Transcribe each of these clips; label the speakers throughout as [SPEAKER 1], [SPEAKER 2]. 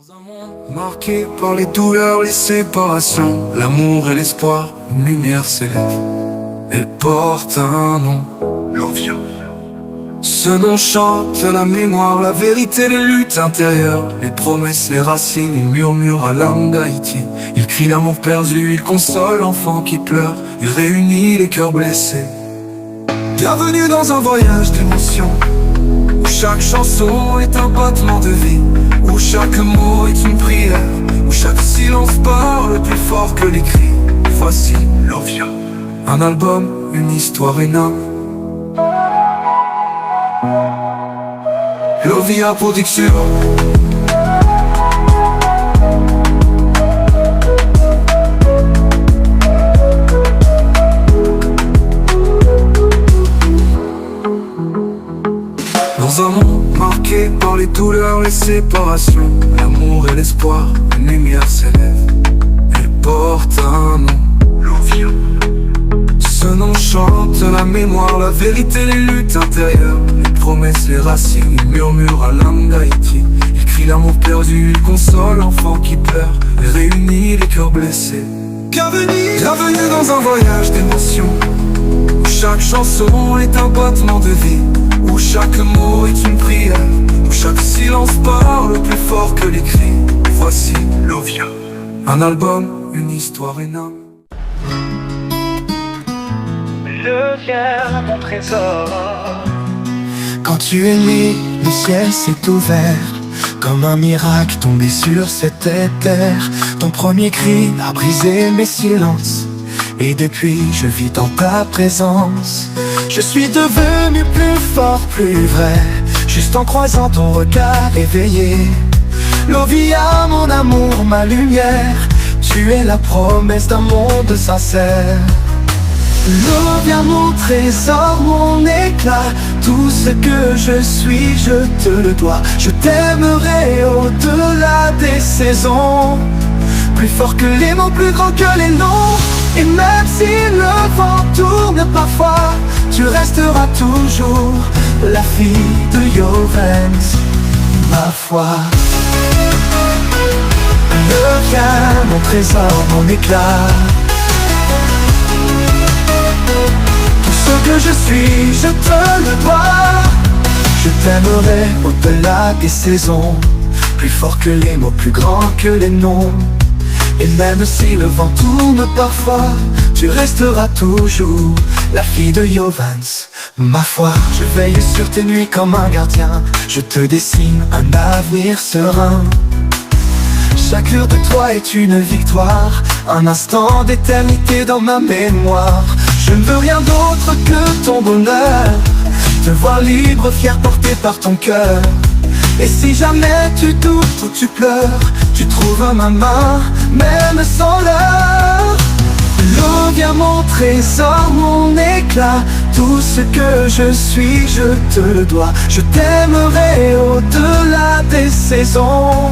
[SPEAKER 1] Dans un monde marqué par les douleurs, les séparations, l'amour et l'espoir, une lumière s'élève. Elle porte un nom, Lovia. Ce nom chante la mémoire, la vérité, les luttes intérieures, les promesses, les racines. Il murmure à l'âme d'Haïti. Il crie l'amour perdu, il console l'enfant qui pleure. Il réunit les cœurs blessés. Bienvenue dans un voyage d'émotion, où chaque chanson est un battement de vie, où chaque mot est une prière, où chaque silence parle plus fort que les cris. Voici Lovia, un album, une histoire, une âme. Lovia Production. Dans un monde marqué par les douleurs, les séparations, l'amour et l'espoir, une lumière s'élève. Elle porte un nom, Lovia. Ce nom chante la mémoire, la vérité, les luttes intérieures, les promesses, les racines. Il murmure à l'âme d'Haïti. Il crie l'amour perdu, il console l'enfant qui pleure, il réunit les cœurs blessés. Bienvenue dans un voyage d'émotion, où chaque chanson est un battement de vie, où chaque mot est une prière, où chaque silence parle plus fort que les cris. Voici Lovia, un album, une histoire, une âme.
[SPEAKER 2] Deviens mon trésor.
[SPEAKER 3] Quand tu es né, le ciel s'est ouvert, comme un miracle tombé sur cette terre. Ton premier cri a brisé mes silences, et depuis je vis dans ta présence. Je suis devenu plus fort, plus vrai, juste en croisant ton regard éveillé. Lovia, mon amour, ma lumière, tu es la promesse d'un monde sincère. Lovia, mon trésor, mon éclat, tout ce que je suis, je te le dois. Je t'aimerai au-delà des saisons, plus fort que les mots, plus grand que les noms. Et même si le vent tourne parfois, tu resteras toujours la fille de Jovens, ma foi. Lovia, mon trésor, mon éclat, ce que je suis, je te le dois. Je t'aimerai au-delà des saisons, plus fort que les mots, plus grand que les noms. Et même si le vent tourne parfois, tu resteras toujours la fille de Jovens, ma foi. Je veille sur tes nuits comme un gardien, je te dessine un avenir serein. Chaque heure de toi est une victoire, un instant d'éternité dans ma mémoire. Je ne veux rien d'autre que ton bonheur, te voir libre, fier, porté par ton cœur. Et si jamais tu doutes ou tu pleures, tu trouves ma main, même sans l'heure. Lovia, mon trésor, mon éclat, tout ce que je suis, je te le dois. Je t'aimerai au-delà des saisons,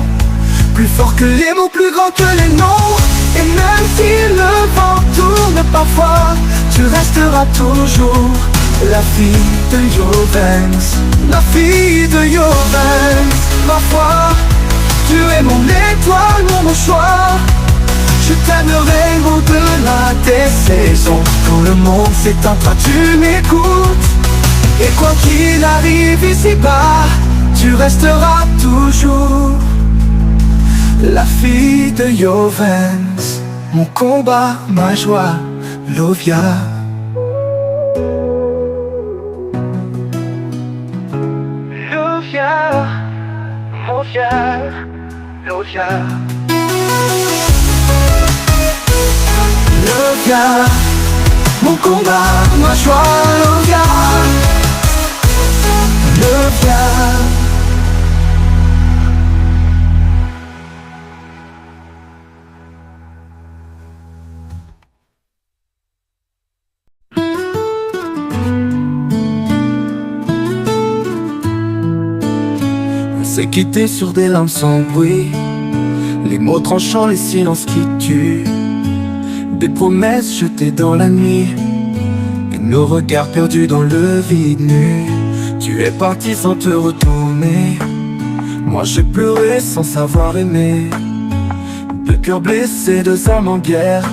[SPEAKER 3] plus fort que les mots, plus grand que les noms. Et même si le vent tourne parfois, tu resteras toujours la fille de Jovens, la fille de Jovens, ma foi. Tu es mon étoile, mon choix. Je t'aimerai au-delà des saisons. Quand le monde s'éteindra, tu m'écoutes. Et quoi qu'il arrive ici-bas, tu resteras toujours la fille de Jovens, mon combat, ma joie, Lovia.
[SPEAKER 2] Lovia, mon fier, Lovia.
[SPEAKER 3] Lovia, mon combat, ma joie, Lovia. Lovia.
[SPEAKER 1] C'est quitté sur des larmes sans bruit, les mots tranchants, les silences qui tuent, des promesses jetées dans la nuit, et nos regards perdus dans le vide nu. Tu es parti sans te retourner,
[SPEAKER 3] Moi j'ai pleuré sans savoir aimer. Deux cœurs blessés, deux âmes en guerre,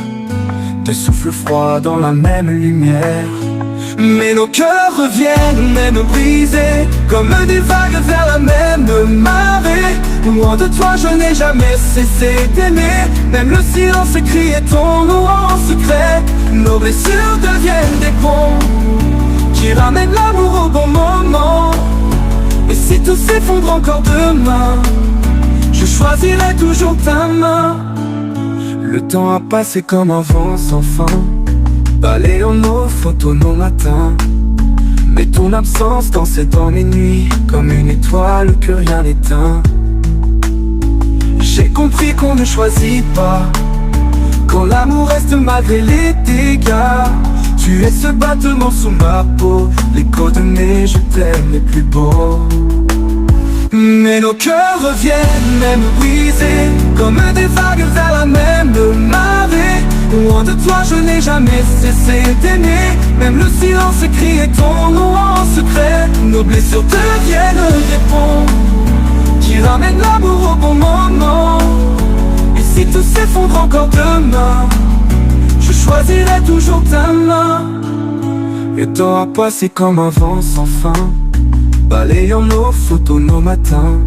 [SPEAKER 3] deux souffles froids dans la même lumière. Mais nos cœurs reviennent, même brisés, comme des vagues vers la même marée. Loin de toi je n'ai jamais cessé d'aimer. Même le silence criait ton nom en secret. Nos blessures deviennent des ponts qui ramènent l'amour au bon moment. Et si tout s'effondre encore demain, je choisirai toujours ta main. Le temps a passé comme un vent sans fin, balayant nos photos, nos matins. Mais ton absence dansait dans mes nuits, comme une étoile que rien n'éteint. J'ai compris qu'on ne choisit pas, quand l'amour reste malgré les dégâts. Tu es ce battement sous ma peau, l'écho de mes je t'aime les plus beaux. Mais nos cœurs reviennent, même brisés, comme des vagues vers la même marée. Loin de toi je n'ai jamais cessé d'aimer. Même le silence criait ton nom en secret. Nos blessures deviennent des ponts qui ramènent l'amour au bon moment. Et si tout s'effondre encore demain, je choisirai toujours ta main. Le temps a passé comme un vent sans fin, balayant nos photos, nos matins.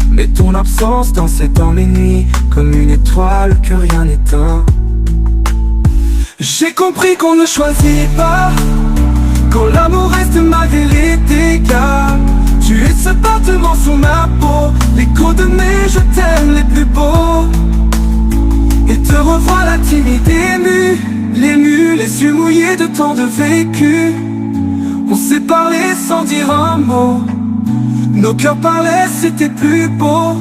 [SPEAKER 3] Mais ton absence dansait dans mes nuits, comme une étoile que rien n'éteint. J'ai compris qu'on ne choisit pas, quand l'amour reste malgré les dégâts. Tu es ce battement sous ma peau, l'écho de mes je t'aime les plus beaux. Et te revoilà timide ému, les yeux mouillés de tant de vécu. On s'est parlé sans dire un mot, nos cœurs parlaient, c'était plus beau.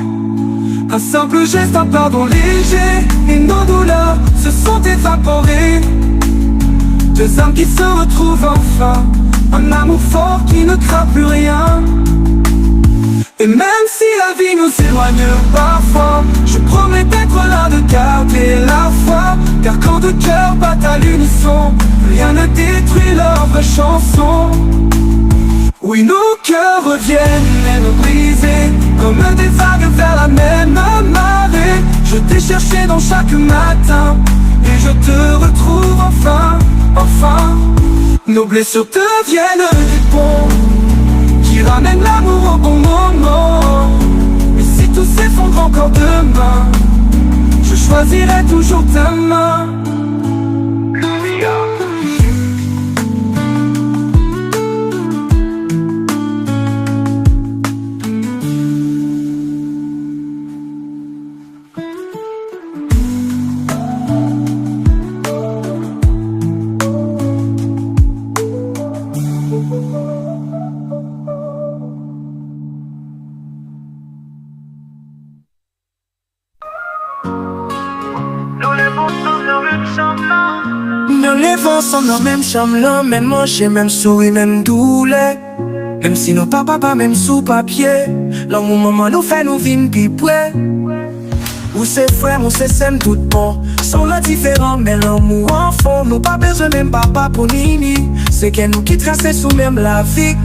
[SPEAKER 3] Un simple geste, un pardon léger, et nos douleurs se sont évaporées. Deux âmes qui se retrouvent enfin, un amour fort qui ne craint plus rien. Et même si la vie nous éloigne parfois, je promets d'être là, de garder la foi. Car quand deux cœurs battent à l'unisson, rien ne détruit leur vraie chanson. Oui, nos cœurs reviennent, même brisés, comme des vagues vers la même marée. Je t'ai cherché dans chaque matin, et je te retrouve enfin, enfin. Nos blessures deviennent des ponts qui ramènent l'amour au bon moment. Et si tout s'effondre encore demain, je choisirai toujours ta main.
[SPEAKER 4] Nous levons ensemble dans même chambre là, même manger, même sourire, même douleur. Même si nos papas pas même sous papier, l'amour maman nous fait nous vivre plus près. Ou c'est frère, ou c'est sème tout bon, sont là différents, mais l'amour en fond. Nous pas besoin même papa pour nini, c'est que nous qui traçons sous même la vie.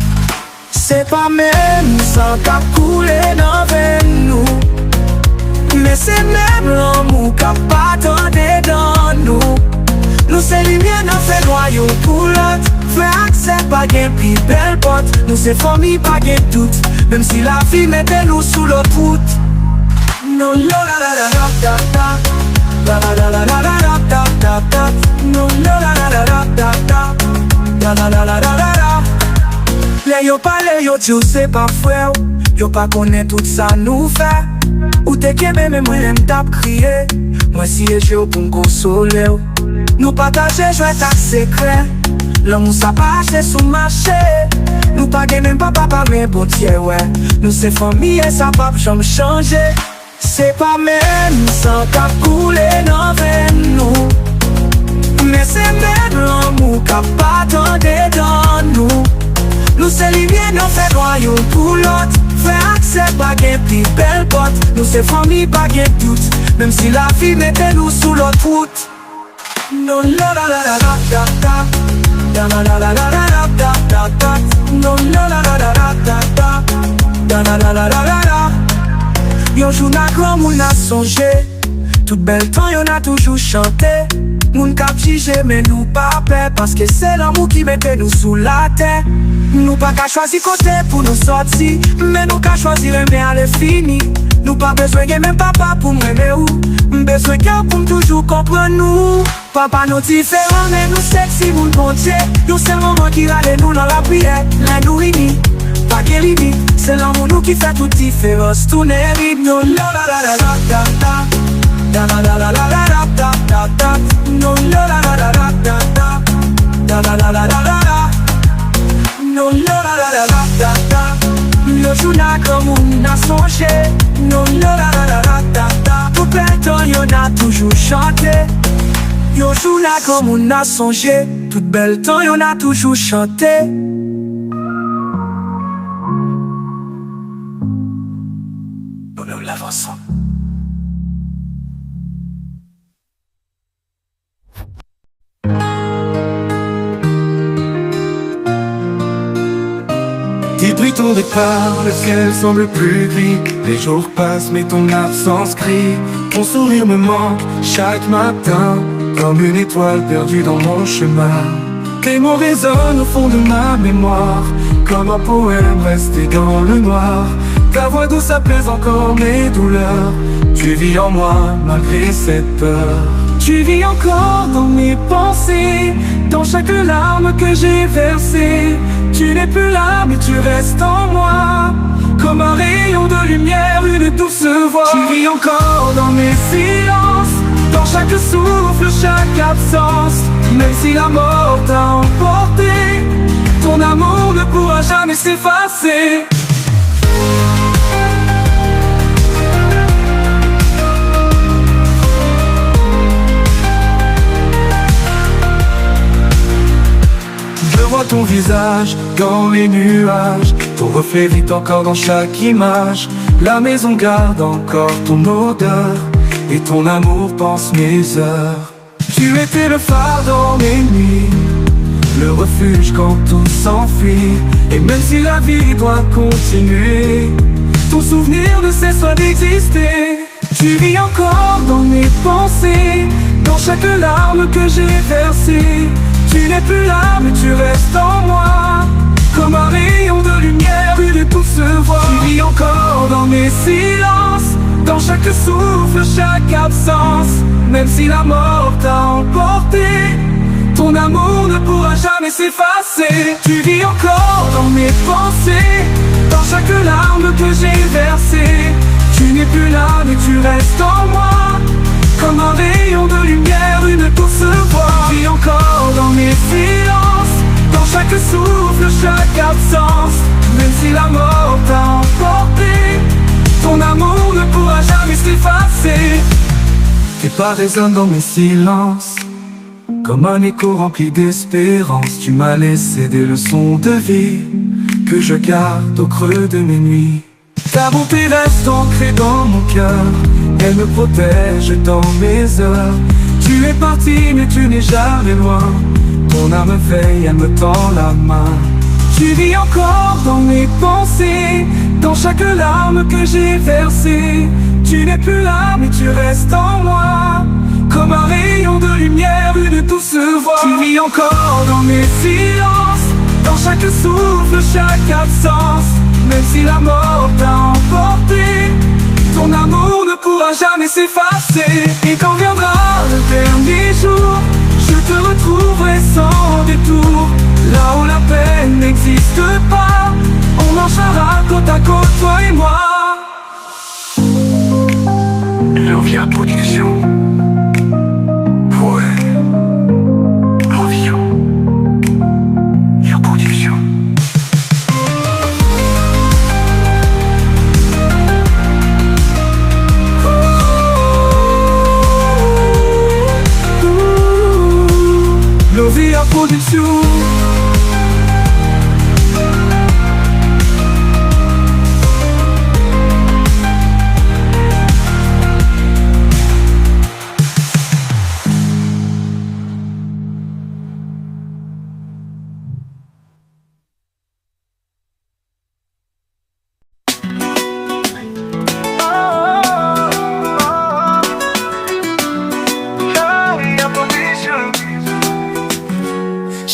[SPEAKER 4] C'est pas même sans cap couler dans veine nous, mais c'est même l'amour qui a pas tendé dans nous. Nous c'est lumière, nous fait noyau pour l'autre. Frère accès, pas gain, puis belle pote. Nous c'est famille, pas gain tout, même si la vie mettait nous sous l'autre route. No la la la la la la la la la la la la la la la. No la la la la la la la la la la la. Les yo parle, yo dit ou c'est pas frère, yo pas connaît tout ça nous fait. Ou t'es qu'aimé, mais moi j'aime tape crier. Moi si je pour me consoler. Nous partager, jouer ta secret. L'amour ça pas acheté sous marché. Nous pas même pas papa mais bon Dieu ouais. Nous c'est famille et ça pas jamais changer. C'est pas même sans cap couler dans veine nous, mais c'est même l'amour qui a pas tendé dans nous. Nous c'est lumière, nous fait noyau pour l'autre. Frère accès, pas gain, puis belle pote. Nous c'est famille, pas gain tout, même si la vie mettait nous sous l'autre route. No la la la la la la la la la la la la la. No la la la la la la la la la la la la. Yon jour na grand moun a songé, tout bel temps yon a toujours chanté. Moun kap jige mais nous pas peur, parce que c'est l'amour qui mette nous sous la terre. Nous pas qu'à choisir côté pour nous sortir, mais nous qu'à choisir aimer à l'infini. Nous pas besoin de même papa pour m'aimer ou besoin qu'un pour toujours comprendre nous. Papa nous différents mais nous sexy moun bon Dieu. Nous c'est le moment qui râle nous dans la prière. La nous unis, pas de limite. C'est l'amour nous qui fait toute différence. Tourner rythme, no la la la la la la. Da la la la la la da da da. No la la la la la da da. Da la la la la la la. No la la la la la da da. Le jour n'a comme on a songé. No la la la la la da da. Tout bel temps y'en a toujours chanté. Yo jour n'a comme on a songé. Tout bel temps y'en a toujours chanté. Nous l'avançons.
[SPEAKER 3] Depuis ton départ, le ciel semble plus gris. Les jours passent mais ton absence crie. Ton sourire me manque chaque matin, comme une étoile perdue dans mon chemin. Tes mots résonnent au fond de ma mémoire, comme un poème resté dans le noir. Ta voix douce apaise encore mes douleurs. Tu vis en moi malgré cette peur. Tu vis encore dans mes pensées, dans chaque larme que j'ai versée. Tu n'es plus là mais tu restes en moi, comme un rayon de lumière, une douce voix. Tu vis encore dans mes silences, dans chaque souffle, chaque absence. Même si la mort t'a emporté, ton amour ne pourra jamais s'effacer. Je vois ton visage dans les nuages, ton reflet vit encore dans chaque image. La maison garde encore ton odeur, et ton amour pense mes heures. Tu étais le phare dans mes nuits, le refuge quand tout s'enfuit. Et même si la vie doit continuer, ton souvenir ne cesse pas d'exister. Tu vis encore dans mes pensées, dans chaque larme que j'ai versée. Tu n'es plus là mais tu restes en moi, comme un rayon de lumière, une douce voix. Tu vis encore dans mes silences, dans chaque souffle, chaque absence. Même si la mort t'a emporté, ton amour ne pourra jamais s'effacer. Tu vis encore dans mes pensées, dans chaque larme que j'ai versée. Tu n'es plus là mais tu restes en moi, comme un rayon de lumière, une douce voix. Tu vis encore dans mes silences, dans chaque souffle, chaque absence. Même si la mort t'a emporté, ton amour ne pourra jamais s'effacer. Tes pas résonnent dans mes silences, comme un écho rempli d'espérance. Tu m'as laissé des leçons de vie, que je garde au creux de mes nuits. Ta bonté reste ancrée dans mon cœur, elle me protège dans mes heures. Tu es parti mais tu n'es jamais loin, ton âme veille, elle me tend la main. Tu vis encore dans mes pensées, dans chaque larme que j'ai versée. Tu n'es plus là mais tu restes en moi, comme un rayon de lumière, une douce voix. Tu vis encore dans mes silences, dans chaque souffle, chaque absence. Même si la mort t'a emporté, ton amour ne pourra jamais s'effacer. Et quand viendra le dernier jour, je te retrouverai sans détour. Là où la peine n'existe pas, on marchera côte à côte, toi et moi.
[SPEAKER 1] Lovia Production. Ouais. Lovia. Lovia Production.
[SPEAKER 3] Lovia Production.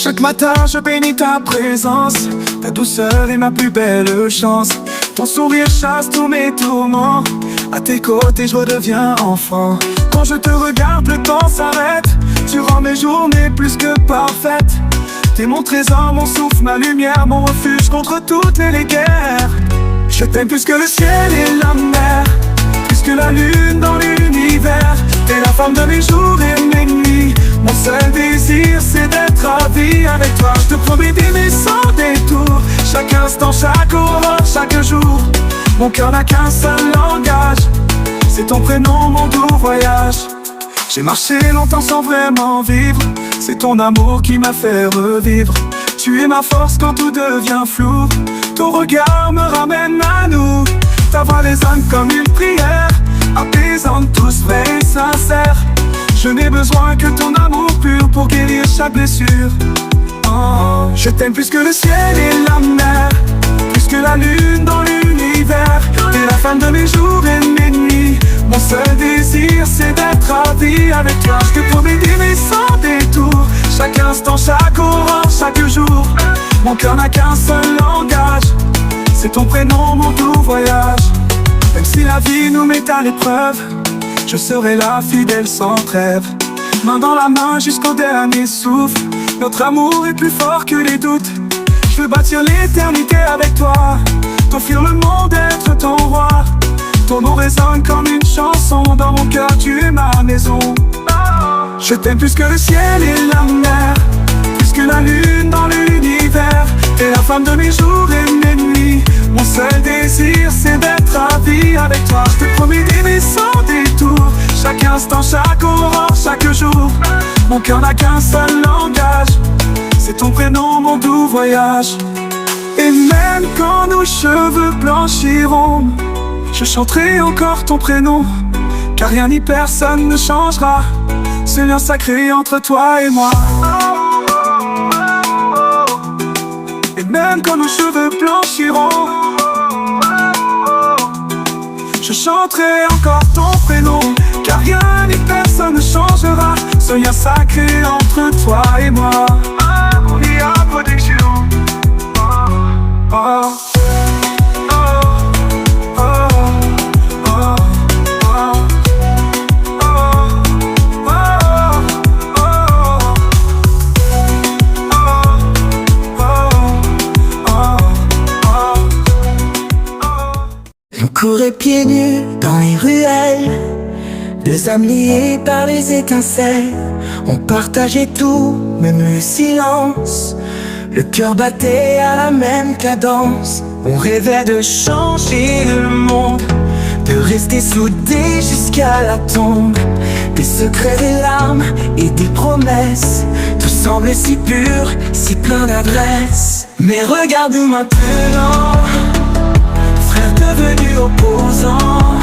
[SPEAKER 3] Chaque matin je bénis ta présence, ta douceur est ma plus belle chance. Ton sourire chasse tous mes tourments, à tes côtés je redeviens enfant. Quand je te regarde le temps s'arrête, tu rends mes journées plus que parfaites. T'es mon trésor, mon souffle, ma lumière, mon refuge contre toutes les guerres. Je t'aime plus que le ciel et la mer, plus que la lune dans l'univers. T'es la femme de mes jours et mes nuits, mon seul désir c'est d'être à vie avec toi. Je te promets d'aimer sans détour, chaque instant, chaque aurore, chaque jour. Mon cœur n'a qu'un seul langage, c'est ton prénom, mon doux voyage. J'ai marché longtemps sans vraiment vivre, c'est ton amour qui m'a fait revivre. Tu es ma force quand tout devient flou, ton regard me ramène à nous. Ta voix résonne comme une prière, apaisante, tous vrai et sincère. Je n'ai besoin que ton amour pur pour guérir chaque blessure. Oh, je t'aime plus que le ciel et la mer, plus que la lune dans l'univers. T'es la femme de mes jours et mes nuits, mon seul désir c'est d'être à vie avec toi. Je te promets d'aimer sans détour, chaque instant, chaque aurore, chaque jour. Mon cœur n'a qu'un seul langage, c'est ton prénom, mon doux voyage. Même si la vie nous met à l'épreuve, je serai là fidèle sans trêve. Main dans la main jusqu'au dernier souffle, notre amour est plus fort que les doutes. Je veux bâtir l'éternité avec toi, t'offrir le monde, être ton roi. Ton nom résonne comme une chanson, dans mon cœur tu es ma maison. Je t'aime plus que le ciel et la mer, plus que la lune dans l'univers. T'es la femme de mes jours et mes nuits, mon seul désir c'est d'être à vie avec toi. Je te promets d'aimer sans détour, chaque instant, chaque aurore, chaque jour. Mon cœur n'a qu'un seul langage, c'est ton prénom, mon doux voyage. Et même quand nos cheveux blanchiront, je chanterai encore ton prénom, car rien ni personne ne changera ce lien sacré entre toi et moi. Et même quand nos cheveux blanchiront, je chanterai encore ton prénom, car rien ni personne ne changera ce lien sacré entre toi et moi. On y a protection. Oh.
[SPEAKER 4] On courait pieds nus dans les ruelles, deux âmes liées par les étincelles. On partageait tout, même le silence. Le cœur battait à la même cadence. On rêvait de changer le monde, de rester soudés jusqu'à la tombe. Des secrets, des larmes et des promesses, tout semblait si pur, si plein d'adresses. Mais regarde-nous maintenant, frères devenus opposants.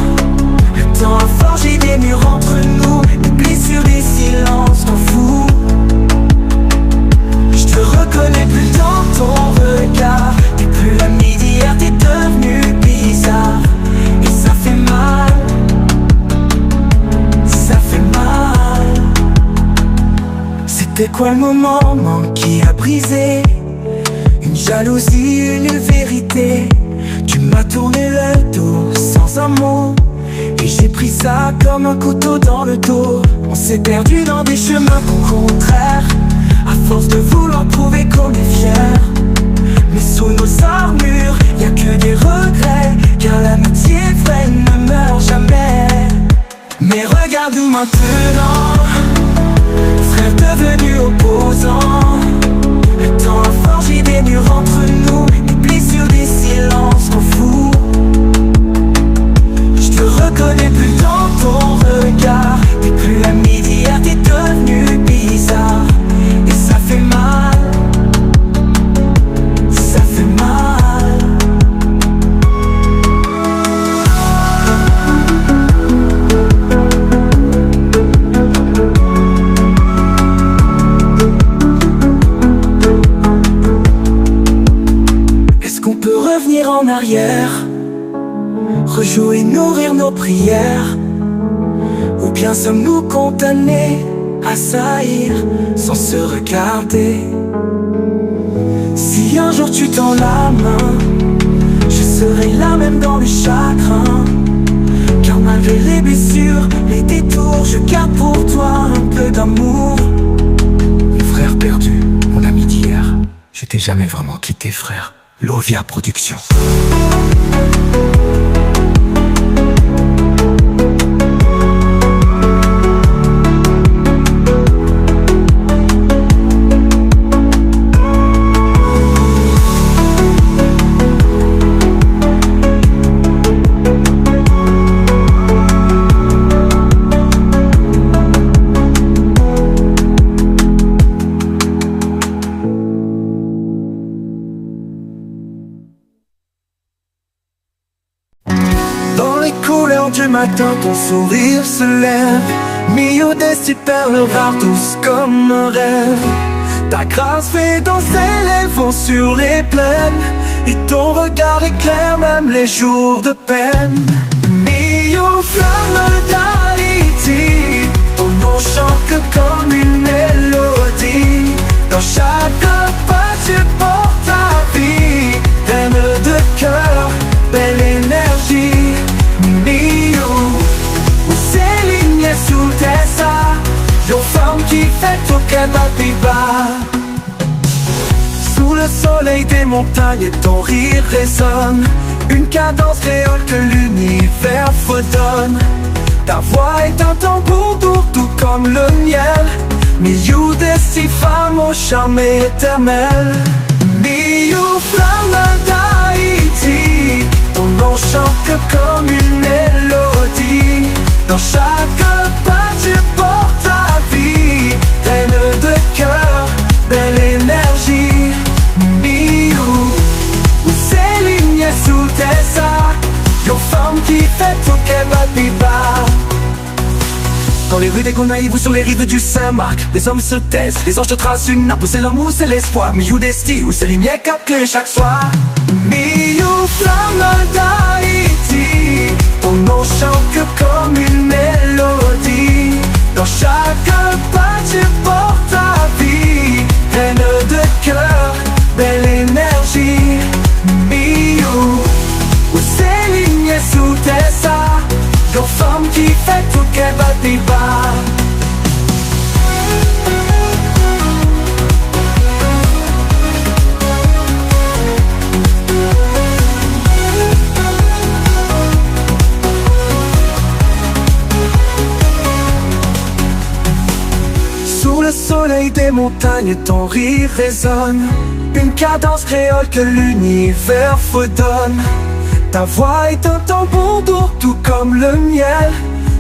[SPEAKER 4] Le temps a forgé des murs entre nous, des blessures, des silences qu'on fout. Je te reconnais plus dans ton regard, t'es plus l'ami d'hier, t'es devenu bizarre. Et ça fait mal, ça fait mal. C'était quoi le moment qui a brisé une jalousie, une vérité? Tu m'as tourné le dos sans un mot, et j'ai pris ça comme un couteau dans le dos. On s'est perdu dans des chemins contraires, à force de vouloir prouver qu'on est fiers. Mais sous nos armures, y'a que des regrets, car l'amitié vraie ne meurt jamais. Mais regarde-nous maintenant, frères devenus opposants. Le temps a forgé des murs entre nous, des blessures, des silences qu'on fout. Je te reconnais plus dans ton regard, t'es plus l'ami d'hier, t'es devenu bizarre. Et ça fait mal, ça fait mal. Est-ce qu'on peut revenir en arrière, rejouer, nourrir nos prières? Ou bien sommes-nous condamnés à saillir sans se regarder? Si un jour tu tends la main, je serai là même dans les chagrins. Car malgré les blessures, les détours, je garde pour toi un peu d'amour. Mon frère perdu, mon ami d'hier, je t'ai jamais vraiment quitté frère. Lovia Productions. Du matin, ton sourire se lève, milieu des six perles rares, douces comme un rêve. Ta grâce fait danser les vents sur les plaines, et ton regard éclaire même les jours de peine. Milieu flamme d'Haïti, ton nom chante comme une mélodie. Dans chaque pas tu portes ta vie, reine de cœur, belle énergie. Sous tes seins, une femme qui fait tout qu'elle bas. Sous le soleil des montagnes, ton rire résonne, une cadence créole que l'univers fredonne. Ta voix est un tambour doux, tout comme le miel, milieu des six femmes au charme éternel. Milieu flamme d'Haïti, ton nom chante comme une mélodie. Dans chaque pas tu portes ta vie, reine de cœur, belle énergie. Miou, où s'éligne sous tes seins, une femme qui fait tout qu'elle va bas. Dans les rues des Gonaïves ou sur les rives du Saint-Marc, les hommes se taisent, les anges te tracent une nappe, où c'est l'amour, c'est l'espoir. Miou d'esti, où c'est l'imier capclé chaque soir. Miou, flamme d'Haïti, ton nom chante comme une mélodie. Dans chaque pas tu portes ta vie, reine de cœur, belle énergie. Miou, où s'éligne sous tes seins, une femme qui fait tout qu'elle va bas. Le soleil des montagnes, ton rire résonne, une cadence créole que l'univers fredonne. Ta voix est un tambour doux, tout comme le miel,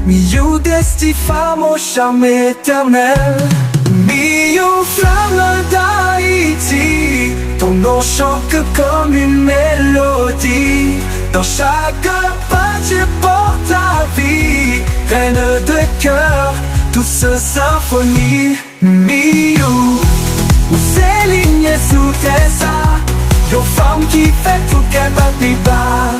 [SPEAKER 4] milieu des six femmes au charme éternel. Milieu flamme d'Haïti, ton nom chante comme une mélodie. Dans chaque pas tu portes ta vie, reine de cœur, douce symphonie. Miou, où s'éligne sous tes seins, une femme qui fait tout qu'elle va bas.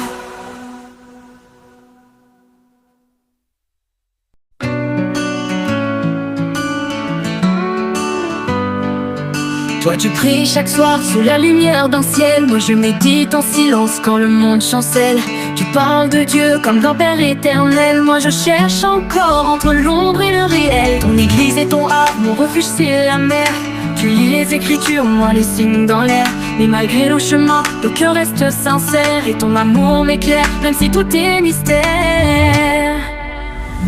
[SPEAKER 5] Toi tu pries chaque soir sous la lumière d'un ciel. Moi je médite en silence quand le monde chancelle. Tu parles de Dieu comme d'un Père éternel. Moi je cherche encore entre l'ombre et le réel. Ton église est ton havre, mon refuge c'est la mer. Tu lis les écritures, moi les signes dans l'air. Mais malgré nos chemins, nos cœurs restent sincères. Et ton amour m'éclaire, même si tout est mystère.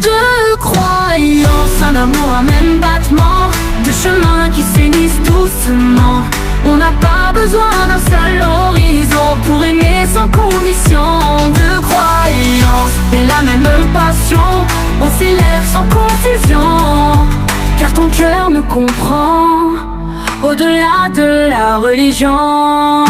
[SPEAKER 5] De croyance, un amour à même battement, de chemins qui s'unissent doucement. On n'a pas besoin d'un seul horizon pour aimer sans condition. De croyance et la même passion, on s'élève sans confusion. Car ton cœur me comprend, au-delà de la religion.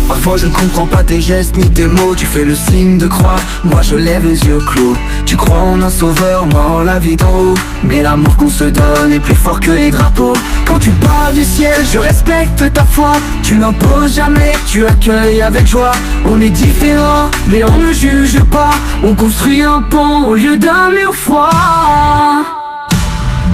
[SPEAKER 4] Parfois je ne comprends pas tes gestes ni tes mots. Tu fais le signe de croix, moi je lève les yeux clos. Tu crois en un sauveur, moi en la vie d'en haut. Mais l'amour qu'on se donne est plus fort que les drapeaux. Quand tu parles du ciel, je respecte ta foi. Tu n'imposes jamais, tu accueilles avec joie. On est différents, mais on ne juge pas. On construit un pont au lieu d'un mur froid.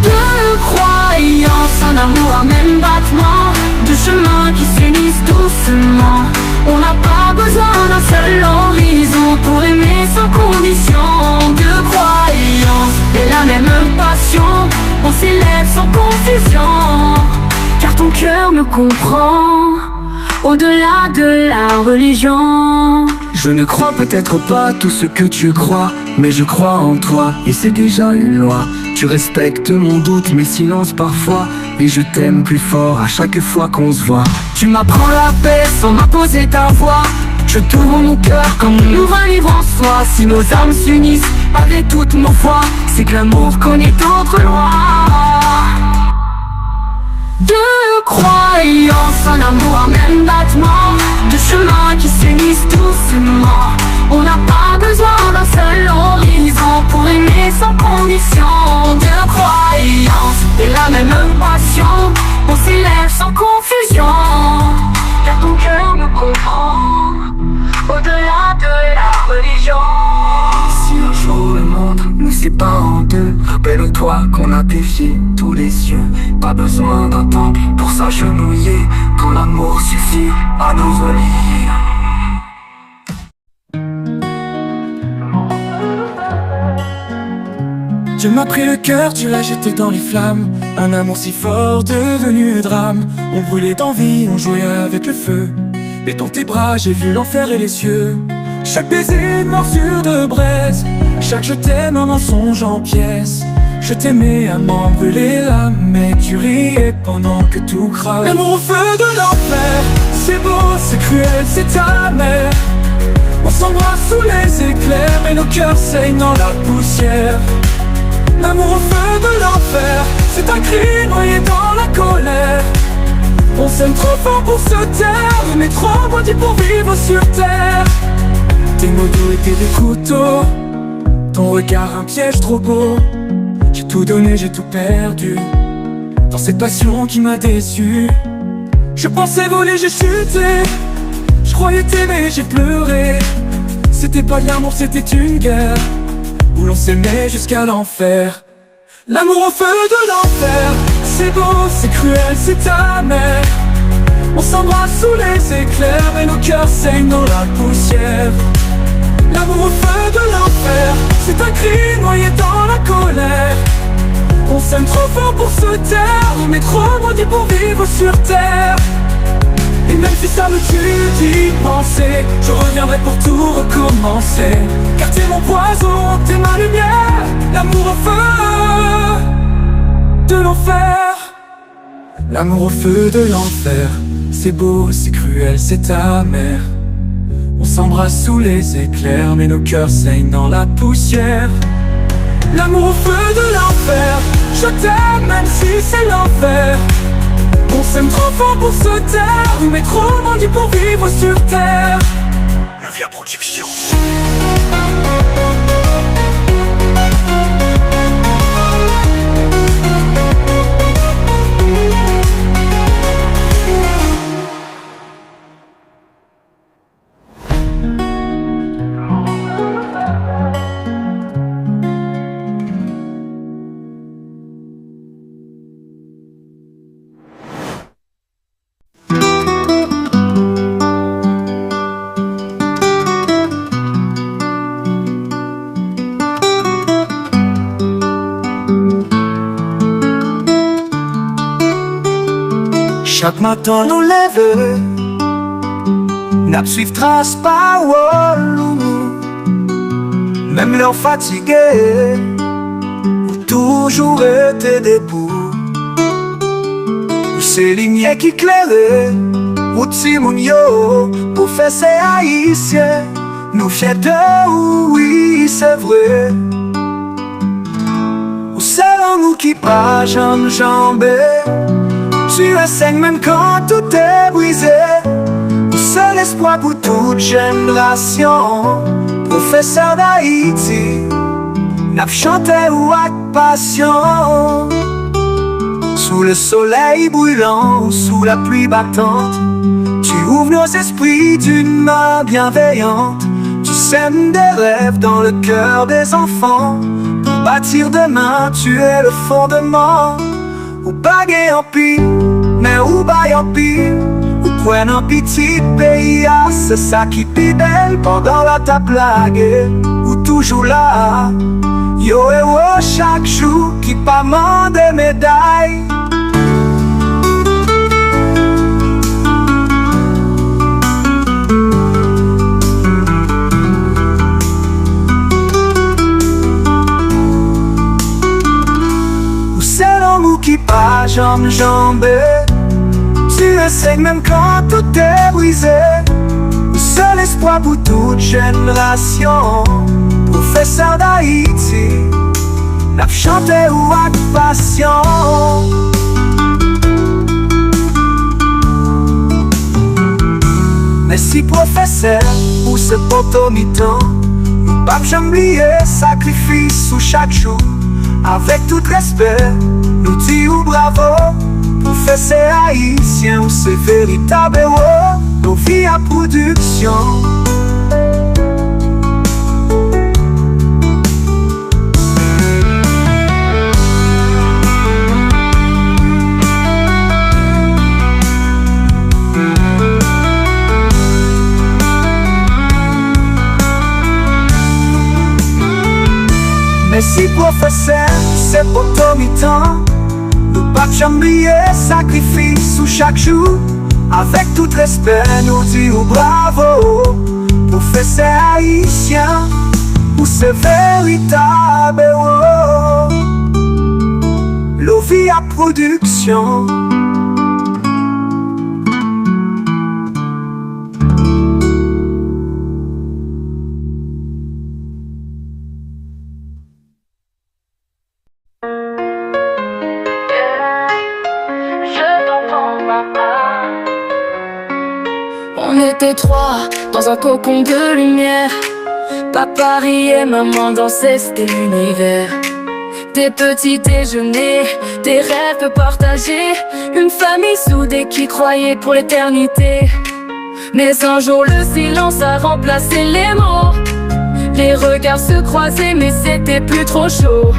[SPEAKER 4] De croyance, un amour à même battement, de
[SPEAKER 5] chemins qui s'unissent doucement. On n'a pas besoin d'un seul horizon pour aimer sans condition de croyance et la même passion. On s'élève sans confusion, car ton cœur me comprend, au-delà de la religion.
[SPEAKER 4] Je ne crois peut-être pas tout ce que tu crois, mais je crois en toi, et c'est déjà une loi. Tu respectes mon doute, mes silences parfois, et je t'aime plus fort à chaque fois qu'on se voit. Tu m'apprends la paix sans m'imposer ta voix. Je t'ouvre mon cœur comme on ouvre un livre en soi. Si nos âmes s'unissent avec toute nos foi, c'est que l'amour connaît d'autres lois. De croyance en amour, en même battement, de chemins qui s'unissent doucement. On n'a pas besoin d'un seul horizon pour aimer sans condition. De croyance et la même passion, on s'élève sans confusion, car ton cœur me comprend, au-delà de la religion. Si un jour le monde nous sépare en deux, rappelle-toi qu'on a défié tous les cieux. Pas besoin d'un temple pour s'agenouiller, quand l'amour suffit à nous relier. Dieu m'a pris le cœur, tu l'as jeté dans les flammes. Un amour si fort devenu drame. On brûlait d'envie, on jouait avec le feu, et dans tes bras j'ai vu l'enfer et les cieux. Chaque baiser, une morsure de braise, chaque je t'aime un mensonge en pièces. Je t'aimais à m'en brûler l'âme, mais tu riais pendant que tout crame. L'amour au feu de l'enfer, c'est beau, c'est cruel, c'est amer. On s'embrasse sous les éclairs, mais nos cœurs saignent dans la poussière. L'amour au feu de l'enfer, c'est un cri noyé dans la colère. On s'aime trop fort pour se taire, mais trop maudit pour vivre sur terre. Tes mots doux étaient des couteaux, ton regard un piège trop beau. J'ai tout donné, j'ai tout perdu, dans cette passion qui m'a déçu. Je pensais voler, j'ai chuté. Je croyais t'aimer, j'ai pleuré. C'était pas de l'amour, c'était une guerre, où l'on s'aimait jusqu'à l'enfer. L'amour au feu de l'enfer, c'est beau, c'est cruel, c'est amer. On s'embrasse sous les éclairs, mais nos cœurs saignent dans la poussière. L'amour au feu de l'enfer, c'est un cri noyé dans la colère. On s'aime trop fort pour se taire, mais trop maudit pour vivre sur terre. Et même si ça me tue d'y penser, je reviendrai pour tout recommencer. Car t'es mon poison, t'es ma lumière, l'amour au feu de l'enfer. L'amour au feu de l'enfer, c'est beau, c'est cruel, c'est amer. On s'embrasse sous les éclairs, mais nos cœurs saignent dans la poussière. L'amour au feu de l'enfer, je t'aime même si c'est l'enfer. On s'aime trop fort pour se taire, mais trop maudit pour vivre sur terre. La Via Production. Chaque matin nous lève, n'a suivre trace pas walou. Même l'heure fatiguée, ou toujours été debout. C'est lignes qui clairaient, ou Timounio, pour faire ces haïtiens. Nous fiers de oui, c'est vrai. Ou c'est nous qui pas jambes. Tu es saigne même quand tout est brisé. Ou c'est l'espoir pour toute génération. Professeur d'Haïti, n'a chanté ou avec passion. Sous le soleil brûlant ou sous la pluie battante, tu ouvres nos esprits d'une main bienveillante. Tu sèmes des rêves dans le cœur des enfants. Pour bâtir demain, tu es le fondement. Ou baguette en pile,
[SPEAKER 3] mais ou bay en pile, ou prenne un petit pays, c'est ça qui pidèle pendant la ta blague, ou toujours là. Yo héros chaque jour qui pas mande médailles. Qui pas jambe. Tu essaies même quand tout est brisé. Le seul espoir pour toute génération. Professeur d'Haïti, n'a chanté ou avec passion. Merci professeur pour ce poteau mi-temps. Nous pas jamais oublier sacrifice sous chaque jour. Avec tout respect, nous disons bravo. Professeur haïtien, c'est véritable héros. Nos vies à production. Merci professeur, c'est pour ton mi-temps. Nous pas jamais oublier sacrifice sous chaque jour. Avec tout respect, nous disons bravo. Professeur haïtien, ou c'est véritable héros. L'eau-vie à production.
[SPEAKER 5] On était trois dans un cocon de lumière. Papa riait, maman dansait, c'était l'univers. Des petits déjeuners, des rêves partagés. Une famille soudée qui croyait pour l'éternité. Mais un jour le silence a remplacé les mots. Les regards se croisaient mais c'était plus trop chaud.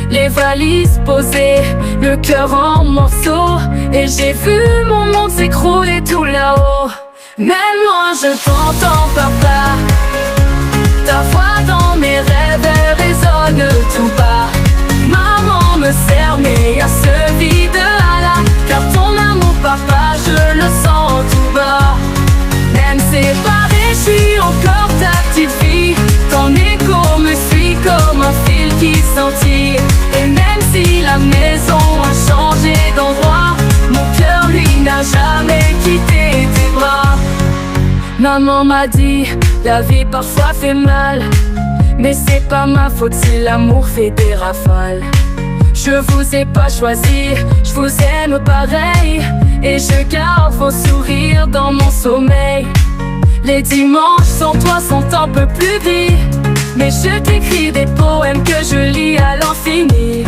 [SPEAKER 5] Les valises posées, le cœur en morceaux. Et j'ai vu mon monde s'écrouler tout là-haut. Même moi je t'entends papa. Ta voix dans mes rêves elle résonne tout bas. Maman me serre mais y'a ce vide-là. Car ton amour papa je le sens tout bas. Même séparé je suis encore ta petite fille. Ton écho me suit comme un fil qui s'entire. Et même si la maison a changé d'endroit, mon cœur lui n'a jamais quitté tes bras. Maman m'a dit, la vie parfois fait mal. Mais c'est pas ma faute si l'amour fait des rafales. Je vous ai pas choisi, je vous aime pareil. Et je garde vos sourires dans mon sommeil. Les dimanches sans toi sont un peu plus gris. Mais je t'écris des poèmes que je lis à l'infini.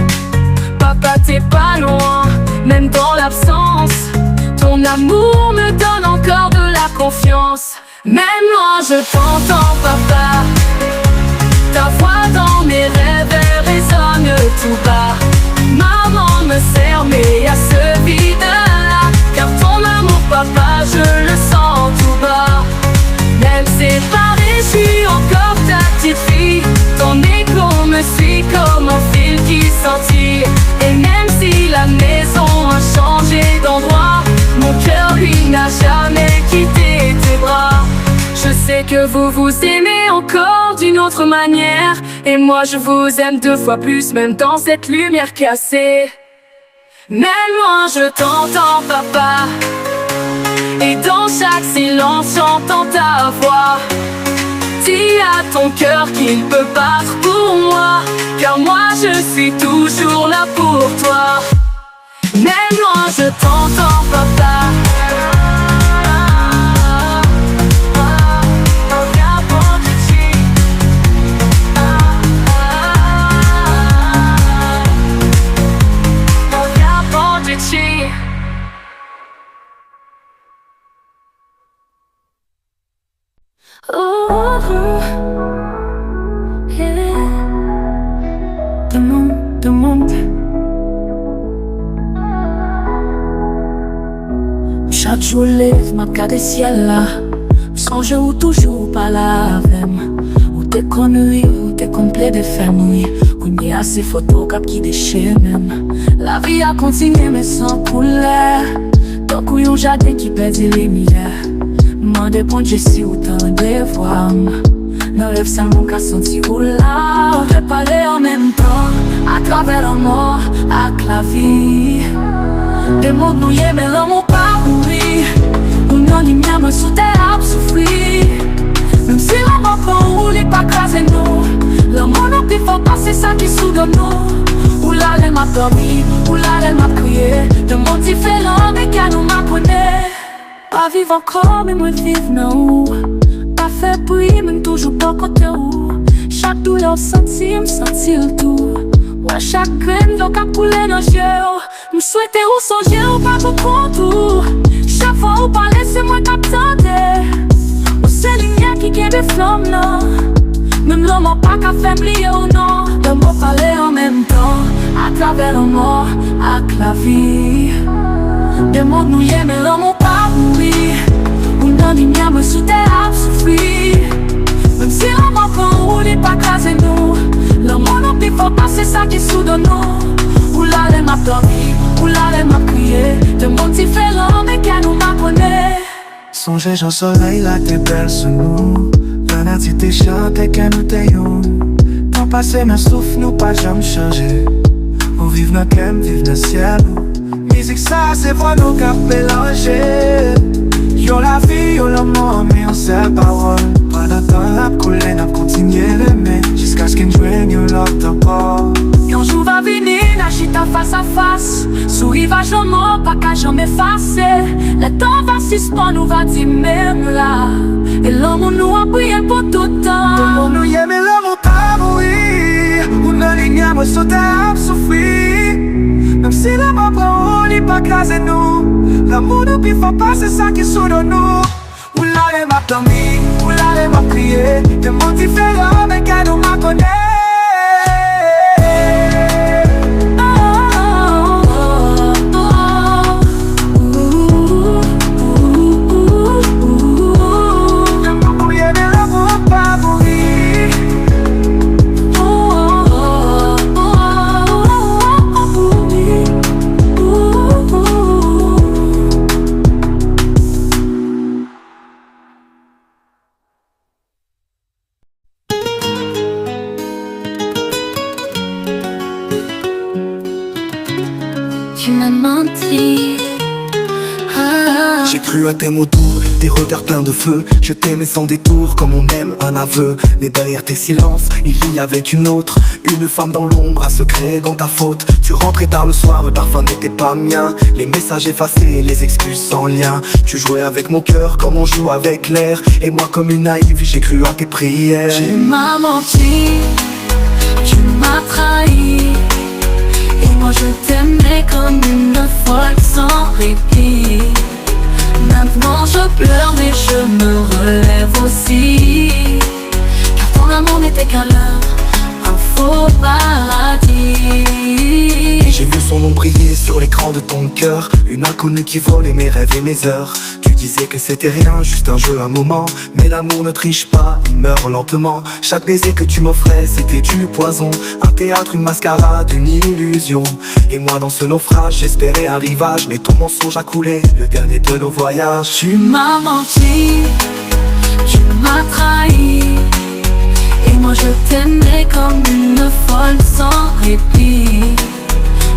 [SPEAKER 5] Papa t'es pas loin, même dans l'absence. Ton amour me donne encore de la confiance. Même moi je t'entends papa. Ta voix dans mes rêves elle résonne tout bas. Maman me serre mais y'a ce vide là. Car ton amour papa je le sens tout bas. Même séparé je suis encore ta petite fille. Ton écho me suit comme un fil qui s'entire. Et même si la maison a changé d'endroit, mon cœur lui n'a jamais quitté tes bras. Je sais que vous vous aimez encore d'une autre manière. Et moi je vous aime 2 fois plus, même dans cette lumière cassée. Même moi je t'entends papa. Et dans chaque silence j'entends ta voix. Dis à ton cœur qu'il peut battre pour moi. Car moi je suis toujours là pour toi. Même moi je t'entends papa. Chaque jour lève m'a regardé ciel là. Songe ou toujours pas la même. Ou t'es connu, ou t'es complet de famille. Ou n'y a ces photos cap qui déchirent même. La vie a continué mais sans couleur. Tant qu'on yon jardin qui perdit les milliards. M'en dépend je sais autant de voir. Dans rêve ça mon cas senti ou là. On peut parler en même temps. À travers la mort, avec la vie. Des mots mouillés mais l'amour pas mourir. Ou non lumière me sous terre à souffrir. Même si l'amour qu'on roule pas craser nous. L'amour nous plus fort pas c'est ça qui soude nous. Ou là elle m'a dormi, ou là elle m'a crié. De monde différent mais qu'elle nous m'apprenait. Pas vivre encore mais moi vivre non. Pas fait pour y même toujours pas côté où. Chaque douleur senti, me sentir tout. Ouais chaque graine l'eau qu'a coulé dans les yeux. Me souhaiter ou songer ou pas pour contour. Chaque fois ou parler c'est moi qui t'attendais. Ou c'est lumière qui gagne des flammes là. Même l'homme n'a pas qu'à faire oublier ou non. De mots parler en même temps. À travers la mort, avec la vie. Des mots mouillés mais l'homme n'a pas mourir. Ou non lumière me sous terre à souffrir. Même si l'homme qu'on roule pas craser nous. L'amour nous plus fort pas c'est ça qui soude nous. Ou là elle m'a dormi, ou là elle m'a crié. De monde différent mais qu'elle nous m'apprenait.
[SPEAKER 3] Songez Jean Soleil là t'es belle sous nous. La nature t'es chante qu'elle nous t'ayons. Temps passé mais souffle nous pas jamais changer. On vive notre cœur, vive notre ciel. Musique ça c'est pour nous qu'à mélanger. Yo la vie, yo la mort, mais on sait parole. Pas d'attendre la couler, n'a continué l'aimer. Jusqu'à ce qu'il joigne l'autre bord.
[SPEAKER 5] Yon jour va venir, n'agita face à face. Sourivage au mort, pas qu'à jamais effacer. Le temps va suspendre, nous va dire même là. Et l'homme nous a prié pour tout le temps.
[SPEAKER 3] Tout le monde nous y aime, mais l'homme pas mourir. Ou n'a ligne me sauter à souffrir. Même si la mort prend, on n'est pas crasé nous. L'amour nous plus fort pas, c'est ça qui soude nous. Ou là elle m'a dormi, ou là elle m'a crié. Des mots différents, mais qu'elle nous m'a connaît.
[SPEAKER 5] Tu m'as menti.
[SPEAKER 3] J'ai cru à tes mots doux, tes regards pleins de feu. Je t'aimais sans détour comme on aime un aveu. Mais derrière tes silences, il y avait une autre. Une femme dans l'ombre, un secret dans ta faute. Tu rentrais tard le soir, le parfum n'était pas mien. Les messages effacés, les excuses sans lien. Tu jouais avec mon cœur comme on joue avec l'air. Et moi comme une naïve, j'ai cru à tes prières.
[SPEAKER 5] Tu m'as menti, tu m'as trahi. Et moi je t'aimais comme une folle sans répit. Maintenant je pleure mais je me relève aussi. Car ton amour n'était qu'un leurre, un faux paradis.
[SPEAKER 3] J'ai vu son nom briller sur l'écran de ton cœur. Une inconnue qui volait mes rêves et mes heures. Tu disais que c'était rien, juste un jeu, un moment. Mais l'amour ne triche pas, il meurt lentement. Chaque baiser que tu m'offrais, c'était du poison. Un théâtre, une mascarade, une illusion. Et moi dans ce naufrage, j'espérais un rivage. Mais ton mensonge a coulé, le dernier de nos voyages.
[SPEAKER 5] Tu m'as menti, tu m'as trahi. Et moi je t'aimais comme une folle sans répit.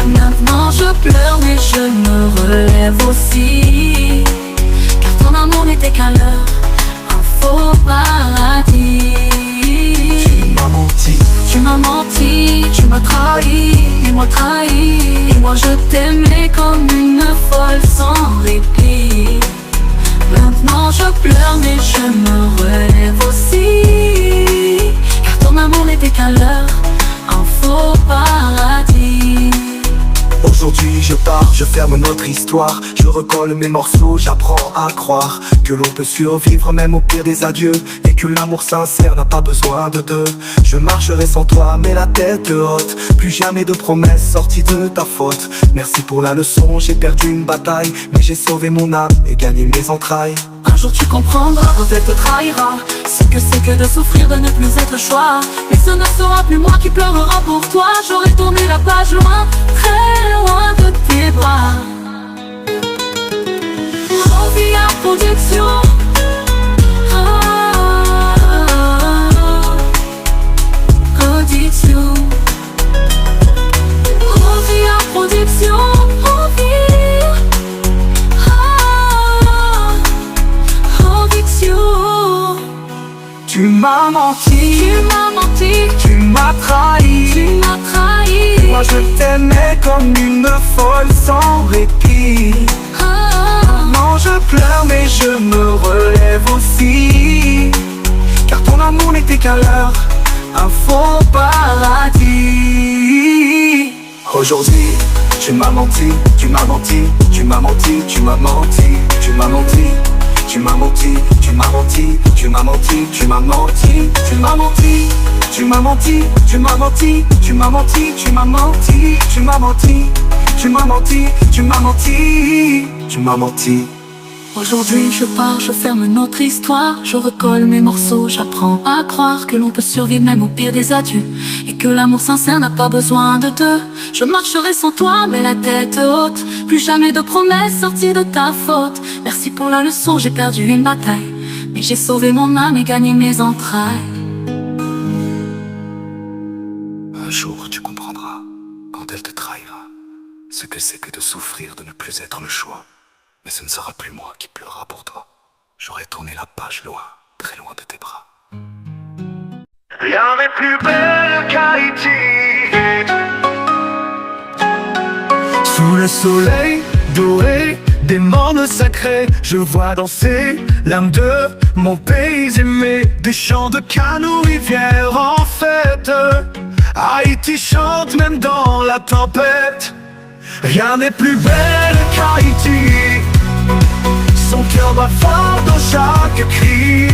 [SPEAKER 5] Maintenant je pleure mais je me relève aussi. Car ton amour n'était qu'un leurre, un faux paradis.
[SPEAKER 3] Tu m'as menti,
[SPEAKER 5] tu m'as trahi, et moi trahi. Et moi je t'aimais comme une folle sans répit. Maintenant je pleure mais je me relève aussi. Car ton amour n'était qu'un leurre, un faux paradis.
[SPEAKER 3] aujourd'hui je pars tard. Je ferme notre histoire, je recolle mes morceaux, j'apprends à croire que l'on peut survivre même au pire des adieux, et que l'amour sincère n'a pas besoin de deux. Je marcherai sans toi mais la tête haute, plus jamais de promesses sorties de ta faute. Merci pour la leçon, j'ai perdu une bataille, mais j'ai sauvé mon âme et gagné mes entrailles.
[SPEAKER 5] Un jour tu comprendras, peut-être te trahira, ce que c'est que de souffrir, de ne plus être le choix. Mais ce ne sera plus moi qui pleurera pour toi. J'aurai tourné la page loin, très loin de tes bras. Envie à protection. Addiction. Envie à protection.
[SPEAKER 3] Tu m'as menti, tu m'as trahi, Moi je t'aimais comme une folle sans répit. Maintenant je pleure mais je me relève aussi, car ton amour n'était qu'un leurre, un faux paradis. Aujourd'hui tu m'as menti, tu m'as menti, tu m'as menti, tu m'as menti, tu m'as menti. Tu m'as menti, tu m'as menti, tu m'as menti, tu m'as menti, tu m'as menti, tu m'as menti, tu m'as menti, tu m'as menti, tu m'as menti, tu m'as menti, tu m'as menti, tu m'as menti, tu m'as menti.
[SPEAKER 5] Aujourd'hui je pars, je ferme notre histoire, je recolle mes morceaux, j'apprends à croire que l'on peut survivre même au pire des adieux, et que l'amour sincère n'a pas besoin de deux. Je marcherai sans toi mais la tête haute, plus jamais de promesses sorties de ta faute. Merci pour la leçon, j'ai perdu une bataille, mais j'ai sauvé mon âme et gagné mes entrailles.
[SPEAKER 3] Un jour tu comprendras, quand elle te trahira, ce que c'est que de souffrir, de ne plus être le choix. Mais ce ne sera plus moi qui pleurera pour toi. J'aurai tourné la page loin, très loin de tes bras.
[SPEAKER 2] Rien n'est plus belle qu'Haïti.
[SPEAKER 3] Sous le soleil doré des mornes sacrés, je vois danser l'âme de mon pays aimé. Des chants de canaux, rivières en fête. Haïti chante même dans la tempête. Rien n'est plus belle qu'Haïti. Son cœur bat fort dans chaque cri,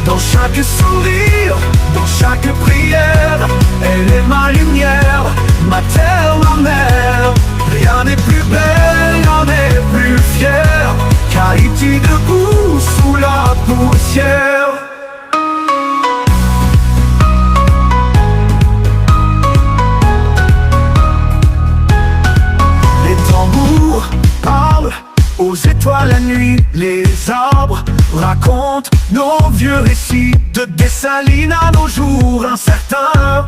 [SPEAKER 3] dans chaque sourire, dans chaque prière. Elle est ma lumière, ma terre, ma mère. Rien n'est plus belle, rien n'est plus fier qu'Haïti debout sous la poussière. Les tambours parlent aux étoiles la nuit, les arbres racontent nos vieux récits. De Dessalines à nos jours incertains,